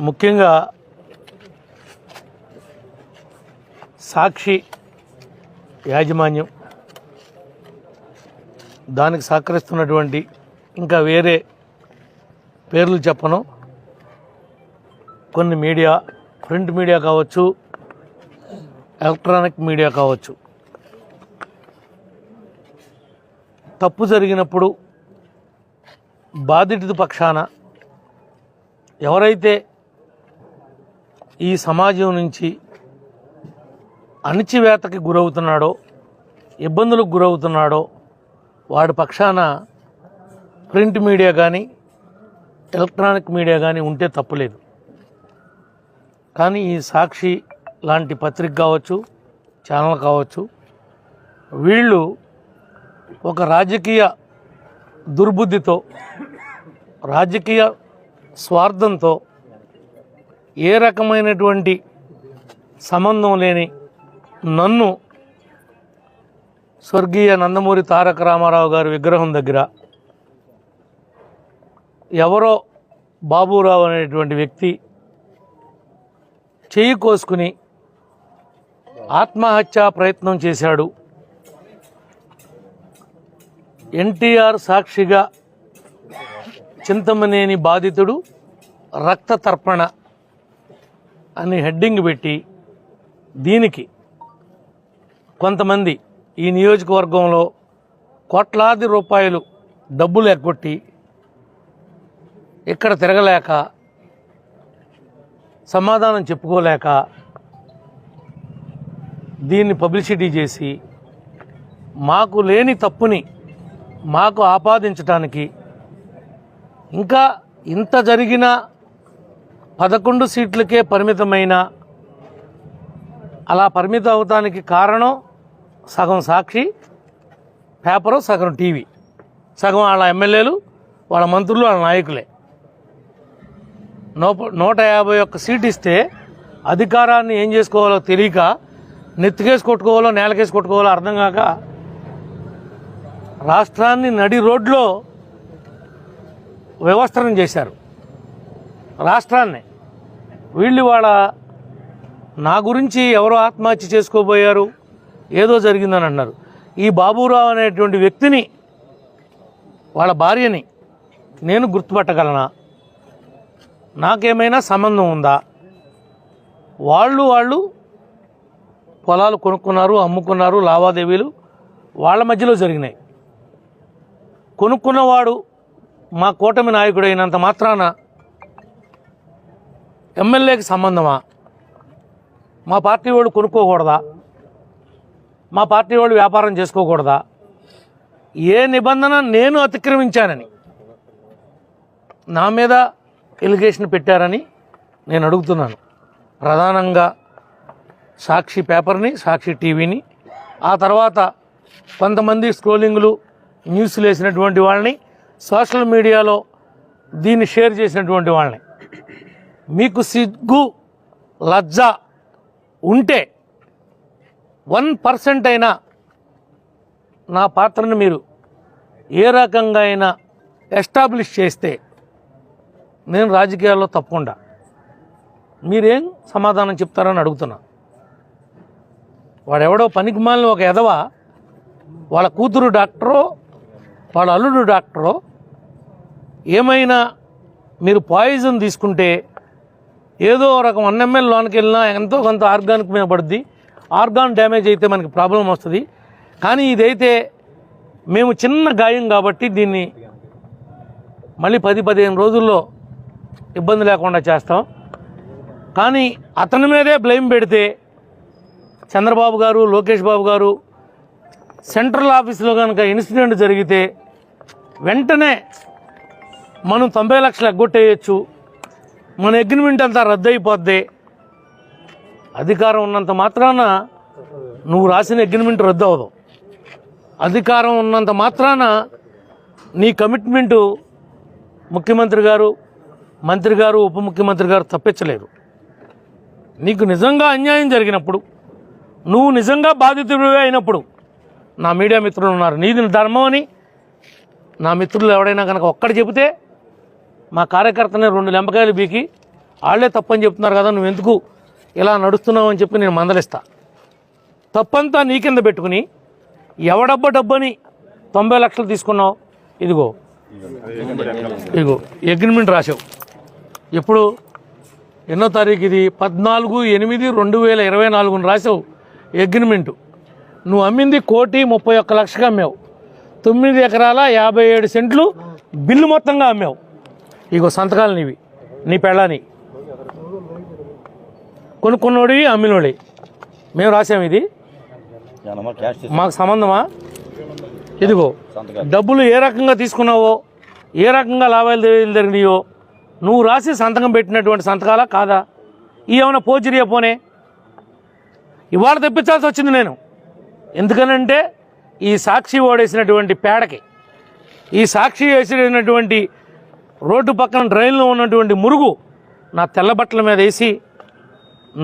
ముఖ్యంగా సాక్షి యాజమాన్యం, దానికి సహకరిస్తున్నటువంటి ఇంకా వేరే పేర్లు చెప్పను కొన్ని మీడియా, ప్రింట్ మీడియా కావచ్చు, ఎలక్ట్రానిక్ మీడియా కావచ్చు, తప్పు జరిగినప్పుడు బాధితుడి పక్షాన ఎవరైతే ఈ సమాజం నుంచి అణిచివేతకి గురవుతున్నాడో, ఇబ్బందులకు గురవుతున్నాడో వాడి పక్షాన ప్రింట్ మీడియా కానీ ఎలక్ట్రానిక్ మీడియా కానీ ఉంటే తప్పులేదు. కానీ ఈ సాక్షి లాంటి పత్రిక కావచ్చు, ఛానల్ కావచ్చు, వీళ్ళు ఒక రాజకీయ దుర్బుద్ధితో, రాజకీయ స్వార్థంతో, ఏ రకమైనటువంటి సంబంధం లేని నన్ను స్వర్గీయ నందమూరి తారక రామారావు గారి విగ్రహం దగ్గర ఎవరో బాబురావు అనేటువంటి వ్యక్తి చెయ్యి కోసుకుని ఆత్మహత్యా ప్రయత్నం చేశాడు, ఎన్టీఆర్ సాక్షిగా చింతమనేని బాధితుడు రక్త తర్పణ అని హెడ్డింగ్ పెట్టి దీనికి కొంతమంది ఈ నియోజకవర్గంలో కోట్లాది రూపాయలు డబ్బులు ఎగ్గొట్టి ఇక్కడ తిరగలేక, సమాధానం చెప్పుకోలేక దీన్ని పబ్లిసిటీ చేసి మాకు లేని తప్పుని మాకు ఆపాదించడానికి, ఇంకా ఇంత జరిగిన 11 సీట్లకే పరిమితమైన, అలా పరిమితం అవటానికి కారణం సగం సాక్షి పేపరు, సగం టీవీ, సగం వాళ్ళ ఎమ్మెల్యేలు, వాళ్ళ మంత్రులు, వాళ్ళ నాయకులే. 151 సీట్ ఇస్తే అధికారాన్ని ఏం చేసుకోవాలో తెలియక, నెత్తికేసి కొట్టుకోవాలో నేలకేసి కొట్టుకోవాలో అర్థం కాక రాష్ట్రాన్ని నడి రోడ్లో వ్యవస్థనం చేశారు. రాష్ట్రాన్ని వీళ్ళు వాళ్ళ నా గురించి ఎవరో ఆత్మహత్య చేసుకోబోయారు, ఏదో జరిగిందని అన్నారు. ఈ బాబురావు అనేటువంటి వ్యక్తిని, వాళ్ళ భార్యని నేను గుర్తుపట్టగలనా? నాకేమైనా సంబంధం ఉందా? వాళ్ళు పొలాలు కొనుక్కున్నారు, అమ్ముకున్నారు, లావాదేవీలు వాళ్ళ మధ్యలో జరిగినాయి. కొనుక్కున్నవాడు మా కూటమి నాయకుడైనంత మాత్రాన ఎమ్మెల్యేకి సంబంధమా? మా పార్టీ వాళ్ళు కొనుక్కోకూడదా? మా పార్టీ వాళ్ళు వ్యాపారం చేసుకోకూడదా? ఏ నిబంధన నేను అతిక్రమించానని నా మీద ఎలిగేషన్ పెట్టారని నేను అడుగుతున్నాను. ప్రధానంగా సాక్షి పేపర్ని, సాక్షి టీవీని, ఆ తర్వాత కొంతమంది స్క్రోలింగ్లు, న్యూస్లు వేసినటువంటి వాళ్ళని, సోషల్ మీడియాలో దీన్ని షేర్ చేసినటువంటి వాళ్ళని. మీకు సిగ్గు లజ్జ ఉంటే 1% అయినా నా పాత్రను మీరు ఏ రకంగా అయినా ఎస్టాబ్లిష్ చేస్తే నేను రాజకీయాల్లో తప్పకుండా మీరేం సమాధానం చెప్తారని అడుగుతున్నా. వాడెవడో పనికిమాలిన ఒక ఎదవ, వాళ్ళ కూతురు డాక్టరో వాళ్ళ అల్లుడు డాక్టరో, ఏమైనా మీరు పాయిజన్ తీసుకుంటే ఏదో రకం 1 ml లోనికి వెళ్ళినా ఎంతో కొంత ఆర్గానిక్ మీద పడుద్ది. ఆర్గాన్ డ్యామేజ్ అయితే మనకి ప్రాబ్లం వస్తుంది. కానీ ఇదైతే మేము చిన్న గాయం కాబట్టి దీన్ని మళ్ళీ 10-15 రోజుల్లో ఇబ్బంది లేకుండా చేస్తాం. కానీ అతని మీదే బ్లేమ్ పెడితే చంద్రబాబు గారు, లోకేష్ బాబు గారు సెంట్రల్ ఆఫీసులో కనుక ఇన్సిడెంట్ జరిగితే వెంటనే మనం 90 లక్షలు ఎగ్గొట్టేయచ్చు, మన అగ్రిమెంట్ అంతా రద్దు అయిపోద్ది. అధికారం ఉన్నంత మాత్రాన నువ్వు రాసిన అగ్రిమెంట్ రద్దు అవ్వదు. అధికారం ఉన్నంత మాత్రాన నీ కమిట్మెంటు ముఖ్యమంత్రి గారు, మంత్రి గారు, ఉప ముఖ్యమంత్రి గారు తప్పించలేరు. నీకు నిజంగా అన్యాయం జరిగినప్పుడు, నువ్వు నిజంగా బాధితుడివే అయినప్పుడు నా మీడియా మిత్రులు ఉన్నారు. నీది ధర్మం అని నా మిత్రులు ఎవడైనా కనుక ఒక్కటి చెబితే మా కార్యకర్తని 2 లెంపకాయలు బీకి వాళ్ళే తప్పని చెప్తున్నారు కదా, నువ్వు ఎందుకు ఇలా నడుస్తున్నావు అని చెప్పి నేను మందలిస్తా. తప్పంతా నీ కింద పెట్టుకుని డబ్బని 90 లక్షలు తీసుకున్నావు. ఇదిగో అగ్రిమెంట్ రాసావు. ఎప్పుడు ఎన్నో తారీఖు ఇది? 14/8/2024 రాసావు అగ్రిమెంటు. నువ్వు అమ్మింది 1,31,00,000కి అమ్మావు. 9 ఎకరాల 57 సెంట్లు బిల్లు మొత్తంగా అమ్మావు. ఇగో సంతకాలు నీవి, నీ పెళ్ళాని కొనుక్కున్నోడివి, అమ్మినోడి. మేము రాసాము. ఇది మాకు సంబంధమా? ఇదిగో డబ్బులు ఏ రకంగా తీసుకున్నావో, ఏ రకంగా లావాదేవీలు జరిగినాయో నువ్వు రాసి సంతకం పెట్టినటువంటి సంతకాలా కాదా? ఏమైనా పోచిరియా? పోనే ఇవాళ తెప్పించాల్సి వచ్చింది నేను. ఎందుకనంటే ఈ సాక్షి ఓడేసినటువంటి పేడకి, ఈ సాక్షి వేసినటువంటి రోడ్డు పక్కన డ్రైన్లో ఉన్నటువంటి మురుగు నా తెల్ల బట్టల మీద వేసి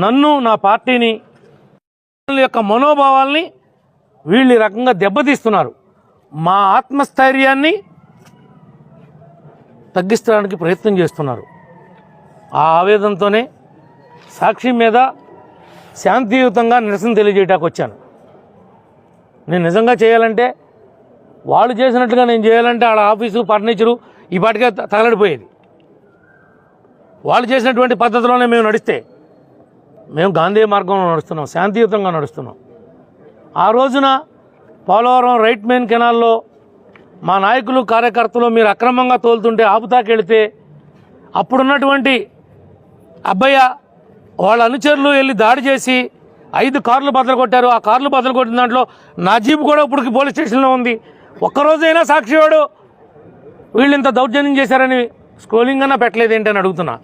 నన్ను, నా పార్టీని యొక్క మనోభావాల్ని వీళ్ళు ఈ రకంగా దెబ్బతీస్తున్నారు. మా ఆత్మస్థైర్యాన్ని తగ్గించడానికి ప్రయత్నం చేస్తున్నారు. ఆ ఆవేదనతోనే సాక్షి మీద శాంతియుతంగా నిరసన తెలియజేయడానికి వచ్చాను. నేను నిజంగా చేయాలంటే, వాళ్ళు చేసినట్లుగా నేను చేయాలంటే ఆడ ఆఫీసు ఫర్నిచరు ఈ పాటికే తగలడిపోయేది. వాళ్ళు చేసినటువంటి పద్ధతిలోనే మేము నడిస్తే, మేము గాంధీ మార్గంలో నడుస్తున్నాం, శాంతియుతంగా నడుస్తున్నాం. ఆ రోజున పోలవరం రైట్ మెయిన్ కెనాల్లో మా నాయకులు కార్యకర్తలు మీరు అక్రమంగా తోలుతుంటే ఆపుతాకెళ్తే అప్పుడున్నటువంటి అబ్బయ్య వాళ్ళ అనుచరులు వెళ్ళి దాడి చేసి 5 కార్లు బద్దలు కొట్టారు. ఆ కార్లు బద్దలు కొట్టిన దాంట్లో నా జీపు కూడా ఇప్పటికి పోలీస్ స్టేషన్లో ఉంది. ఒక్కరోజైనా సాక్షివాడు వీళ్ళు ఇంత దౌర్జన్యం చేశారని స్క్రోలింగ్ అన్నా పెట్టలేదు ఏంటని అడుగుతున్నా.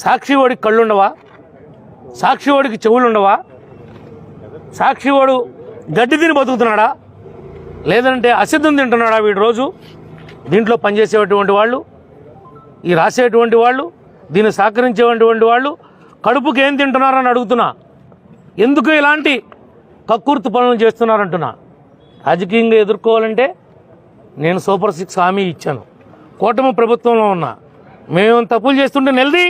సాక్షివాడికి కళ్ళుండవా? సాక్షివాడికి చెవులుండవా? సాక్షివాడు గడ్డి తిని బతుకుతున్నాడా, లేదంటే అసిద్ధం తింటున్నాడా? వీడు రోజు దీంట్లో పనిచేసేటువంటి వాళ్ళు, ఈ రాసేటువంటి వాళ్ళు, దీన్ని సహకరించేటువంటి వాళ్ళు కడుపుకి ఏం తింటున్నారని అడుగుతున్నా. ఎందుకు ఇలాంటి కక్కుర్తి పనులు చేస్తున్నారంటున్నా. రాజకీయంగా ఎదుర్కోవాలంటే నేను సూపర్ 6 హామీ ఇచ్చాను. కూటమి ప్రభుత్వంలో ఉన్నా. మేము తప్పులు చేస్తుంటే నిలది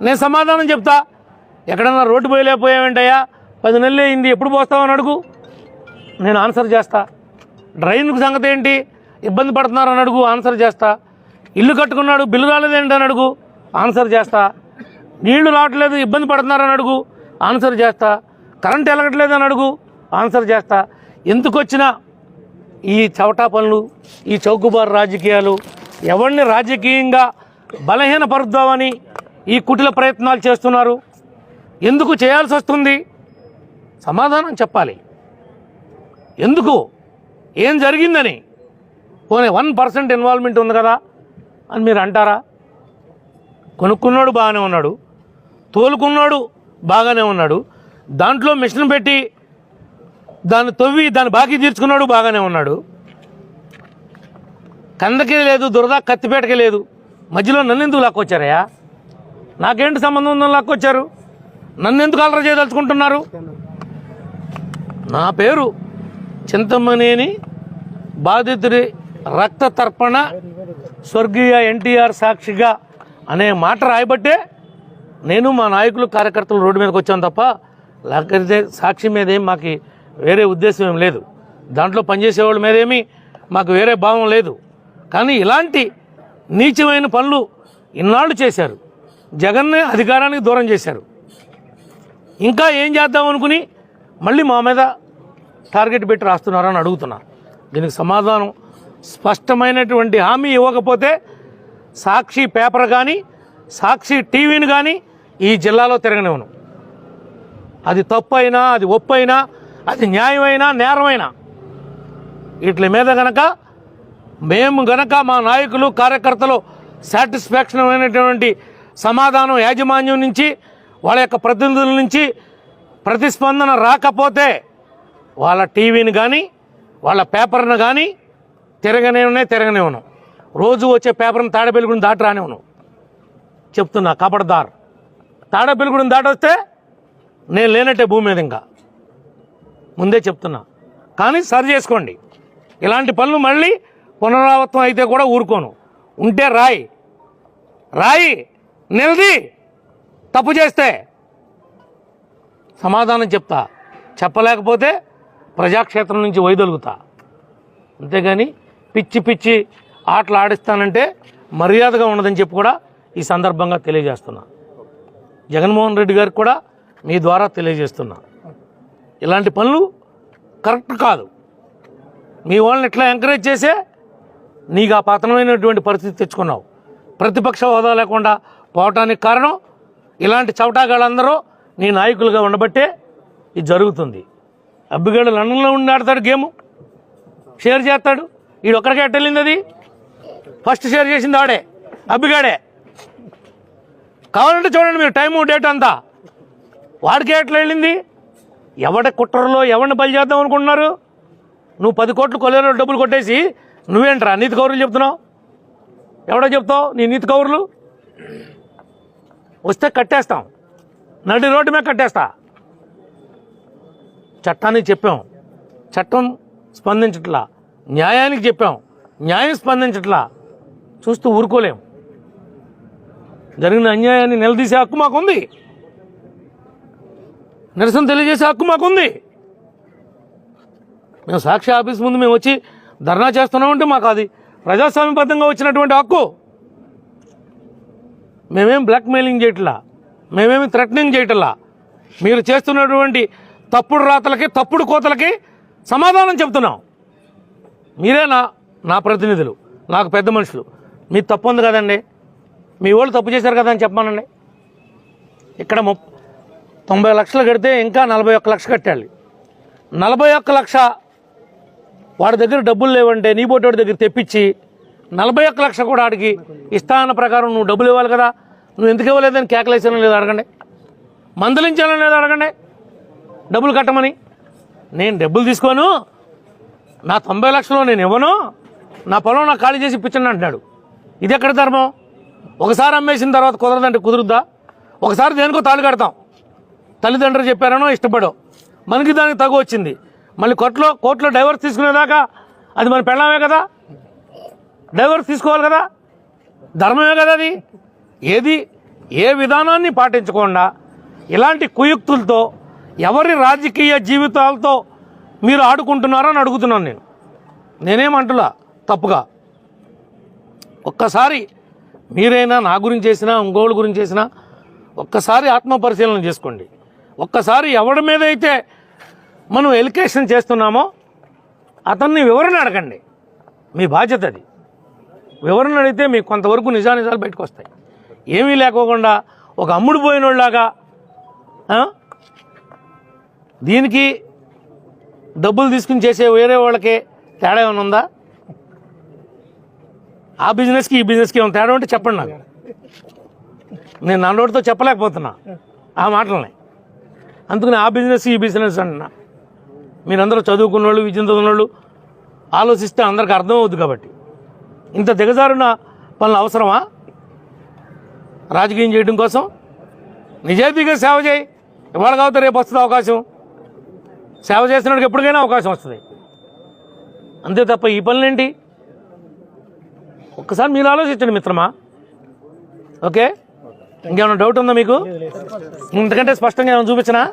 నేను సమాధానం చెప్తా. ఎక్కడన్నా రోడ్డు పోయలేకపోయావేంటయ్యా, 10 నెలలు అయింది, ఎప్పుడు పోస్తావని అడుగు, నేను ఆన్సర్ చేస్తా. డ్రైన్కు సంగతి ఏంటి, ఇబ్బంది పడుతున్నారని అడుగు, ఆన్సర్ చేస్తా. ఇల్లు కట్టుకున్నాడు, బిల్లు రాలేదేంటి అని అడుగు, ఆన్సర్ చేస్తా. నీళ్లు రావట్లేదు, ఇబ్బంది పడుతున్నారని అడుగు, ఆన్సర్ చేస్తా. కరెంట్ ఎలగట్లేదు అని అడుగు, ఆన్సర్ చేస్తా. ఎందుకు వచ్చినా ఈ చవటా పనులు, ఈ చౌకబారు రాజకీయాలు, ఎవరిని రాజకీయంగా బలహీనపరుద్దామని ఈ కుటిల ప్రయత్నాలు చేస్తున్నారు. ఎందుకు చేయాల్సి వస్తుంది? సమాధానం చెప్పాలి. ఎందుకు, ఏం జరిగిందని. పోనీ 1% ఇన్వాల్వ్మెంట్ ఉంది కదా అని మీరు అంటారా? కొనుక్కున్నాడు బాగానే ఉన్నాడు, తోలుకున్నాడు బాగానే ఉన్నాడు, దాంట్లో మిషన్ పెట్టి దాన్ని తవ్వి దాన్ని బాకీ తీర్చుకున్నాడు బాగానే ఉన్నాడు. కందకే లేదు, దురద కత్తిపేటకే లేదు, మధ్యలో నన్ను ఎందుకు లాక్కొచ్చారయ్యా? నాకేంటి సంబంధం ఉందని లాక్కొచ్చారు? నన్ను ఎందుకు అలర చేయదలుచుకుంటున్నారు? నా పేరు చింతమనేని బాధితుడి రక్త తర్పణ స్వర్గీయ ఎన్టీఆర్ సాక్షిగా అనే మాట రాయబట్టే నేను మా నాయకులు కార్యకర్తలు రోడ్డు మీదకి వచ్చాను తప్ప లేకపోతే సాక్షి మీదేం మాకు వేరే ఉద్దేశం ఏం లేదు. దాంట్లో పనిచేసేవాళ్ళ మీదేమీ మాకు వేరే భావం లేదు. కానీ ఇలాంటి నీచమైన పనులు ఇన్నాళ్ళు చేశారు. జగన్నే అధికారానికి దూరం చేశారు. ఇంకా ఏం చేద్దాం అనుకుని మళ్ళీ మా మీద టార్గెట్ పెట్టి రాస్తున్నారని అడుగుతున్నా. దీనికి సమాధానం స్పష్టమైనటువంటి హామీ ఇవ్వకపోతే సాక్షి పేపర్ కానీ సాక్షి టీవీని కానీ ఈ జిల్లాలో తిరగనివ్వను. అది తప్పు అయినా, అది ఒప్పు అయినా, అది న్యాయమైనా నేరమైనా వీటి మీద గనక మేము గనక మా నాయకులు కార్యకర్తలు సాటిస్ఫాక్షన్ అయినటువంటి సమాధానం యాజమాన్యం నుంచి వాళ్ళ యొక్క ప్రతినిధుల నుంచి ప్రతిస్పందన రాకపోతే వాళ్ళ టీవీని కానీ వాళ్ళ పేపర్ను కానీ తిరగనివ్వను. రోజు వచ్చే పేపర్ని తాడేపల్లిగూడెం దాటి రానివ్వను. చెప్తున్నా, కబడ్దార్. తాడేపల్లిగూడెం దాటి వస్తే నేను లేనట్టే భూమి మీద. ఇంకా ముందే చెప్తున్నా. కానీ సరి చేసుకోండి. ఇలాంటి పనులు మళ్ళీ పునరావృతం అయితే కూడా ఊరుకోను. ఉంటే రాయి నిలది తప్పు చేస్తే సమాధానం చెప్తా, చెప్పలేకపోతే ప్రజాక్షేత్రం నుంచి వైదొలుగుతా. అంతేగాని పిచ్చి పిచ్చి ఆటలు ఆడిస్తానంటే మర్యాదగా ఉండదని చెప్పి కూడా ఈ సందర్భంగా తెలియజేస్తున్నా. జగన్మోహన్ రెడ్డి గారికి కూడా మీ ద్వారా తెలియజేస్తున్నా, ఇలాంటి పనులు కరెక్ట్ కాదు. మీ వాళ్ళని ఇట్లా ఎంకరేజ్ చేసే నీకు ఆ పతనమైనటువంటి పరిస్థితి తెచ్చుకున్నావు. ప్రతిపక్ష హోదా లేకుండా పోవటానికి కారణం ఇలాంటి చవటాగాళ్ళందరూ నీ నాయకులుగా ఉండబట్టే ఇది జరుగుతుంది. అబ్బిగాడు లండన్లో ఉండి ఆడతాడు, గేము షేర్ చేస్తాడు. వీడు ఒక్కడికే ఎట్టెళ్ళింది, అది ఫస్ట్ షేర్ చేసింది ఆడే, అబ్బిగాడే. కావాలంటే చూడండి మీరు టైము డేట్ అంతా, వాడికే ఎట్లా వెళ్ళింది. ఎవడ కుట్రలో ఎవరిని బలి చేద్దాం అనుకుంటున్నారు? నువ్వు 10 కోట్లు కొలేరు డబ్బులు కొట్టేసి నువ్వేంట్రా నీతి కౌరులు చెప్తున్నావు? ఎవడో చెప్తావు నీ నీతి కౌరులు? వస్తే కట్టేస్తాం, నడి రోడ్డు మీద కట్టేస్తా. చట్టానికి చెప్పాం, చట్టం స్పందించట్లా. న్యాయానికి చెప్పాం, న్యాయం స్పందించట్లా. చూస్తూ ఊరుకోలేం. జరిగిన అన్యాయాన్ని నిలదీసే హక్కు మాకుంది, నిరసన తెలియజేసే హక్కు మాకుంది. మేము సాక్షి ఆఫీస్ ముందు మేము వచ్చి ధర్నా చేస్తున్నామంటే మాకు అది ప్రజాస్వామ్యబద్ధంగా వచ్చినటువంటి హక్కు. మేమేం బ్లాక్మెయిలింగ్ చేయట్లా, మేమేమి థ్రెటనింగ్ చేయట్లా. మీరు చేస్తున్నటువంటి తప్పుడు రాతలకి తప్పుడు కోతలకి సమాధానం చెప్తున్నాం. మీరే నా ప్రతినిధులు, నాకు పెద్ద మనుషులు. మీరు తప్పు ఉంది కదండి, మీ వాళ్ళు తప్పు చేశారు కదా అని చెప్పమానండి. ఇక్కడ 90 లక్షలు కడితే ఇంకా 41 లక్ష కట్టాలి. 41 లక్ష వాడి దగ్గర డబ్బులు లేవంటే నీ బోటోడి దగ్గర తెప్పించి 41 లక్ష కూడా ఆడికి ఇష్టాన ప్రకారం నువ్వు డబ్బులు ఇవ్వాలి కదా. నువ్వు ఎందుకు ఇవ్వలేదని కేకలేసానో లేదో అడగండి, మందలించాలని లేదో అడగండి, డబ్బులు కట్టమని. నేను డబ్బులు తీసుకోను, నా 90 లక్షలు నేను ఇవ్వను, నా పొలం నాకు ఖాళీ చేసి ఇప్పించండి అంటున్నాడు. ఇది ఎక్కడ ధర్మం? ఒకసారి అమ్మేసిన తర్వాత కుదరదంటే కుదురుద్దా? ఒకసారి దేనికో తాళి కడతాం, తల్లిదండ్రులు చెప్పారనో ఇష్టపడో, మనకి దానికి తగు వచ్చింది. మళ్ళీ కోర్టులో డైవర్స్ తీసుకునేదాకా అది మన పెళ్ళామే కదా, డైవర్స్ తీసుకోవాలి కదా, ధర్మమే కదా అది. ఏ విధానాన్ని పాటించకుండా ఇలాంటి కుయుక్తులతో ఎవరి రాజకీయ జీవితాలతో మీరు ఆడుకుంటున్నారో అని అడుగుతున్నాను. నేనేమంటున్నా తప్పుగా. ఒక్కసారి మీరైనా నా గురించి చేసినా ఇంకోళ్ళ గురించి చేసినా ఒక్కసారి ఆత్మపరిశీలన చేసుకోండి. ఒక్కసారి ఎవడి మీద అయితే మనం ఎలికేషన్ చేస్తున్నామో అతన్ని వివరణ అడగండి. మీ బాధ్యత అది. వివరణ అడిగితే మీకు కొంతవరకు నిజానిజాలు బయటకు వస్తాయి. ఏమీ లేకోకుండా ఒక అమ్ముడు పోయినోళ్ళలాగా దీనికి డబ్బులు తీసుకుని చేసే వేరే వాళ్ళకి తేడా ఏమైనా ఉందా? ఆ బిజినెస్కి ఈ బిజినెస్కి ఏమైనా తేడా ఉంటే చెప్పండి నాకు. నేను నా నోటితో చెప్పలేకపోతున్నా ఆ మాటలని. అందుకని ఆ బిజినెస్ ఈ బిజినెస్ అంటున్నా. మీరందరూ చదువుకున్న వాళ్ళు, విద్య చదువుకున్న వాళ్ళు ఆలోచిస్తే అందరికి అర్థం అవుతుంది. కాబట్టి ఇంత దిగజారున పనులు అవసరమా రాజకీయం చేయడం కోసం? నిజాయితీగా సేవ చేయి. ఇవాళ కాకపోతే రేపు వస్తుంది అవకాశం. సేవ చేసినట్టుగా ఎప్పటికైనా అవకాశం వస్తుంది. అంతే తప్ప ఈ పనులేంటి? ఒక్కసారి మీరు ఆలోచించండి మిత్రమా. ఓకే, ఇంకేమైనా డౌట్ ఉందా మీకు? ఇంతకంటే స్పష్టంగా ఏమైనా చూపించనా?